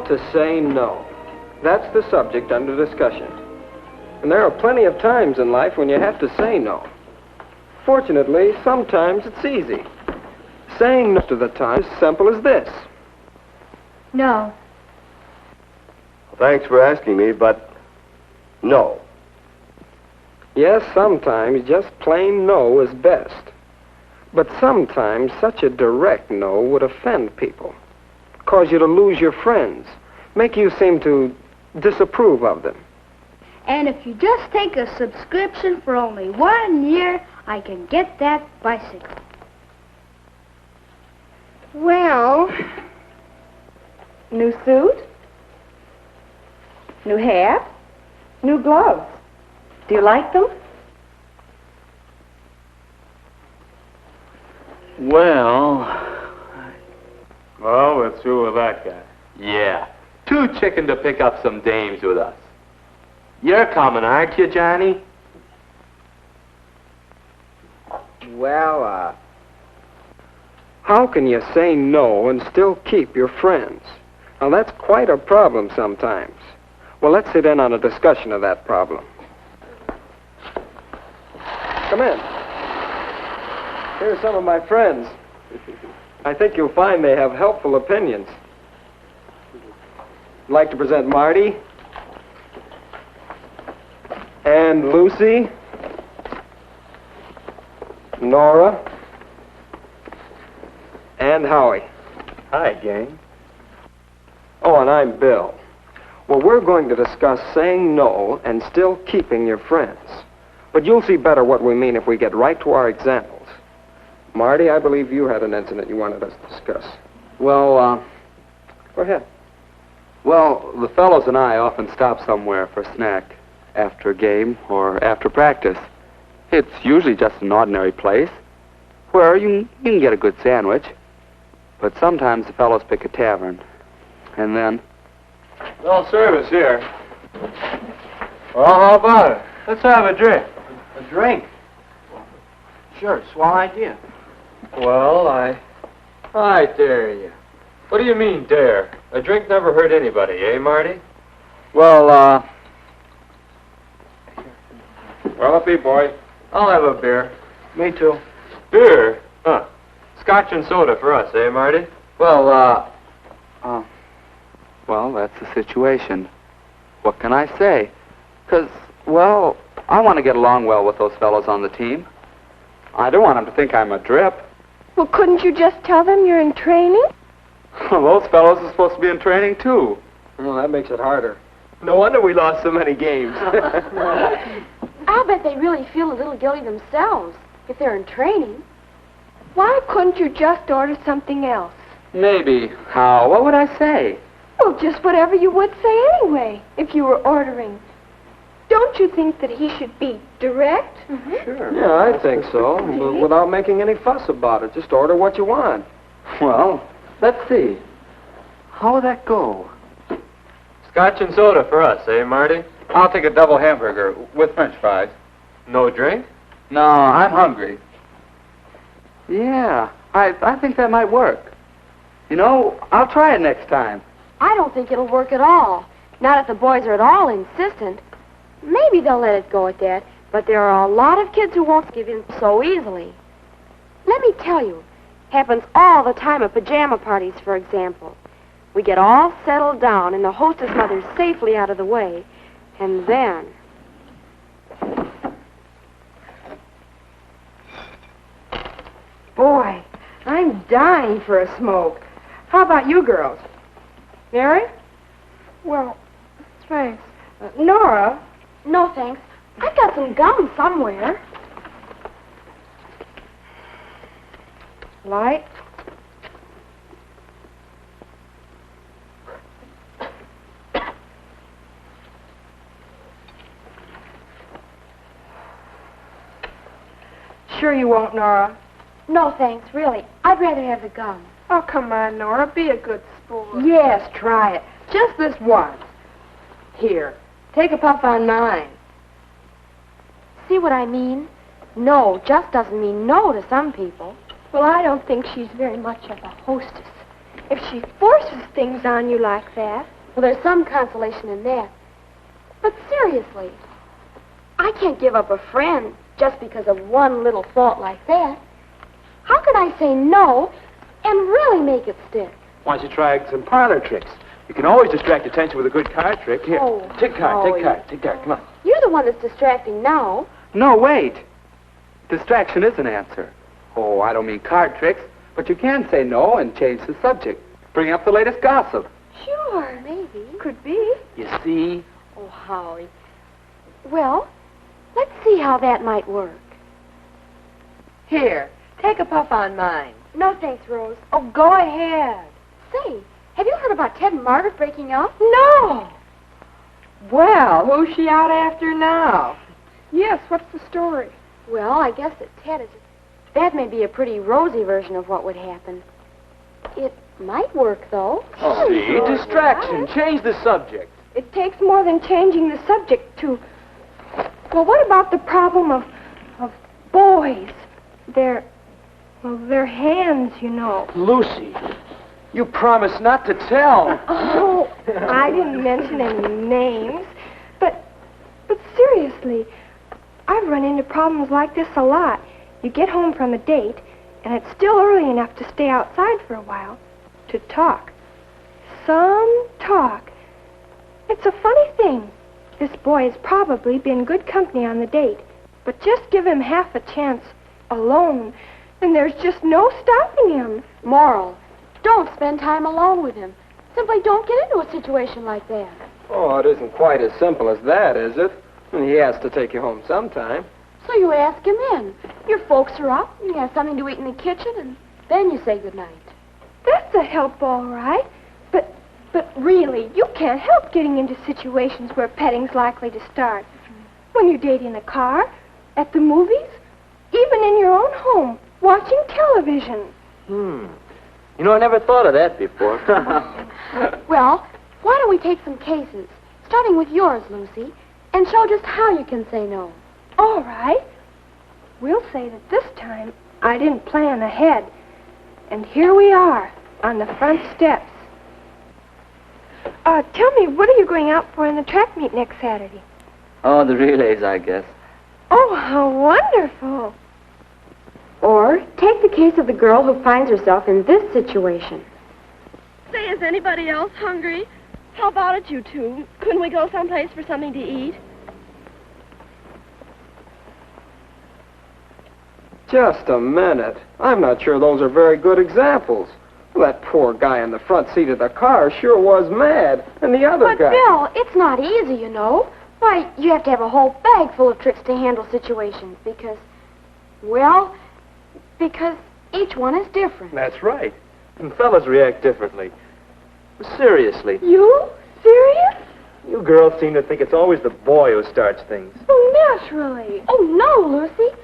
to say no. That's the subject under discussion. And there are plenty of times in life when you have to say no. Fortunately, sometimes it's easy. Saying no to the time is simple as this. No. Well, thanks for asking me, but no. Yes, sometimes just plain no is best. But sometimes such a direct no would offend people, cause you to lose your friends, make you seem to disapprove of them. And if you just take a subscription for only 1 year, I can get that bicycle. Well, new suit, new hat, new gloves. Do you like them? Well, we're through with that guy. Yeah. Too chicken to pick up some dames with us. You're coming, aren't you, Johnny? Well, how can you say no and still keep your friends? Now, that's quite a problem sometimes. Well, let's sit in on a discussion of that problem. Come in. Here are some of my friends. I think you'll find they have helpful opinions. I'd like to present Marty and Lucy, Nora, and Howie. Hi, gang. Oh, and I'm Bill. Well, we're going to discuss saying no and still keeping your friends. But you'll see better what we mean if we get right to our examples. Marty, I believe you had an incident you wanted us to discuss. Well, Go ahead. Well, the fellows and I often stop somewhere for a snack after a game or after practice. It's usually just an ordinary place where you can get a good sandwich. But sometimes the fellows pick a tavern. And then... No service here. Well, how about it? Let's have a drink. A drink? Sure, swell idea. Well, I dare you. What do you mean, dare? A drink never hurt anybody, eh, Marty? Well, Well, up, boy. I'll have a beer. Me too. Beer? Huh. Scotch and soda for us, eh, Marty? well, that's the situation. What can I say? 'Cause, well, I want to get along well with those fellows on the team. I don't want them to think I'm a drip. Well, couldn't you just tell them you're in training? Those fellows are supposed to be in training, too. Well, that makes it harder. No wonder we lost so many games. I'll bet they really feel a little guilty themselves if they're in training. Why couldn't you just order something else? Maybe. How? What would I say? Well, just whatever you would say anyway, if you were ordering. Don't you think that he should be direct? Sure. Yeah, I think so. But without making any fuss about it. Just order what you want. Well, let's see. How would that go? Scotch and soda for us, eh, Marty? I'll take a double hamburger with French fries. No drink? No, I'm hungry. Yeah, I think that might work. You know, I'll try it next time. I don't think it'll work at all. Not if the boys are at all insistent. Maybe they'll let it go at that, but there are a lot of kids who won't give in so easily. Let me tell you, happens all the time at pajama parties, for example. We get all settled down and the hostess mother's safely out of the way, and then... Boy, I'm dying for a smoke. How about you girls? Mary? Well, thanks. Nora? No, thanks. I've got some gum somewhere. Light? Sure you won't, Nora? No, thanks, really. I'd rather have the gum. Oh, come on, Nora. Be a good sport. Yes, try it. Just this once. Here, take a puff on mine. See what I mean? No just doesn't mean no to some people. Well, I don't think she's very much of a hostess. If she forces things on you like that. Well, there's some consolation in that. But seriously, I can't give up a friend just because of one little fault like that. How can I say no and really make it stick? Why don't you try some parlor tricks? You can always distract attention with a good card trick. Here, Oh, take card, Howie. take card. Come on. You're the one that's distracting now. No, wait. Distraction is an answer. Oh, I don't mean card tricks, but you can say no and change the subject. Bring up the latest gossip. Sure, maybe. Could be. You see? Oh, Howie. Well, let's see how that might work. Here, take a puff on mine. No, thanks, Rose. Oh, go ahead. Say, have you heard about Ted and Margaret breaking up? No. Well, who's she out after now? Yes, what's the story? Well, I guess that Ted is... That may be a pretty rosy version of what would happen. It might work, though. Oh, see, distraction. Change the subject. It takes more than changing the subject to... Well, what about the problem of boys? Their hands, you know. Lucy, you promised not to tell. Oh, I didn't mention any names. But seriously, I've run into problems like this a lot. You get home from a date, and it's still early enough to stay outside for a while to talk. Some talk. It's a funny thing. This boy has probably been good company on the date, but just give him half a chance alone, and there's just no stopping him. Moral, don't spend time alone with him. Simply don't get into a situation like that. Oh, it isn't quite as simple as that, is it? He has to take you home sometime. So you ask him in. Your folks are up, and you have something to eat in the kitchen, and then you say goodnight. That's a help, all right. But really, you can't help getting into situations where petting's likely to start. When you date in a car, at the movies, even in your own home, watching television. You know, I never thought of that before. Well, why don't we take some cases, starting with yours, Lucy, and show just how you can say no. All right. We'll say that this time I didn't plan ahead. And here we are, on the front steps. Tell me, what are you going out for in the track meet next Saturday? Oh, the relays, I guess. Oh, how wonderful. Or take the case of the girl who finds herself in this situation. Say, is anybody else hungry? How about it, you two? Couldn't we go someplace for something to eat? Just a minute. I'm not sure those are very good examples. That poor guy in the front seat of the car sure was mad. And the other But, guy... Bill, it's not easy, you know. Why, you have to have a whole bag full of tricks to handle situations because each one is different. That's right. And fellas react differently. Seriously, You? Serious? you girls seem to think it's always the boy who starts things. Oh, naturally. Oh, no, Lucy.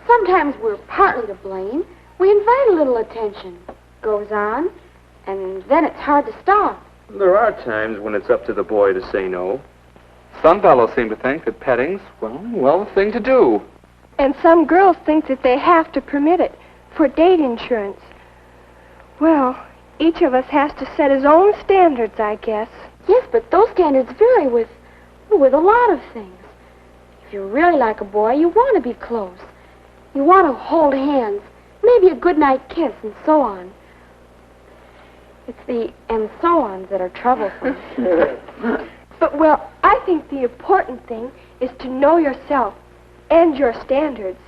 Sometimes we're partly to blame. We invite a little attention. Goes on, and then it's hard to stop. There are times when it's up to the boy to say no. Some fellows seem to think that petting's, well, the thing to do. And some girls think that they have to permit it for date insurance. Well, each of us has to set his own standards, I guess. Yes, but those standards vary with a lot of things. If you really like a boy, you want to be close. You want to hold hands, maybe a goodnight kiss, and so on. It's the and so ons that are troublesome. But, well, I think the important thing is to know yourself and your standards.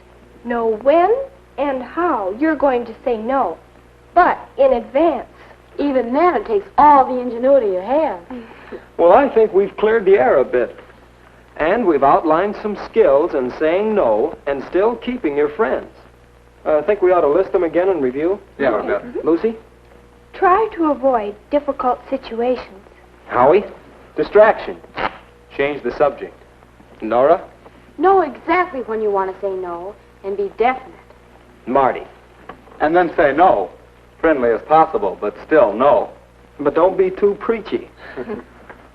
Know when and how you're going to say no, but in advance. Even then, it takes all the ingenuity you have. Well, I think we've cleared the air a bit. And we've outlined some skills in saying no and still keeping your friends. I think we ought to list them again and review. Yeah, what about it? Lucy? Try to avoid difficult situations. Howie? Distraction. Change the subject. Nora? Know exactly when you want to say no and be definite. Marty? And then say no. Friendly as possible, but still no. But don't be too preachy.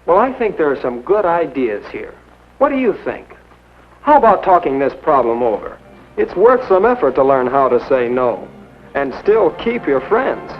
Well, I think there are some good ideas here. What do you think? How about talking this problem over? It's worth some effort to learn how to say no and still keep your friends.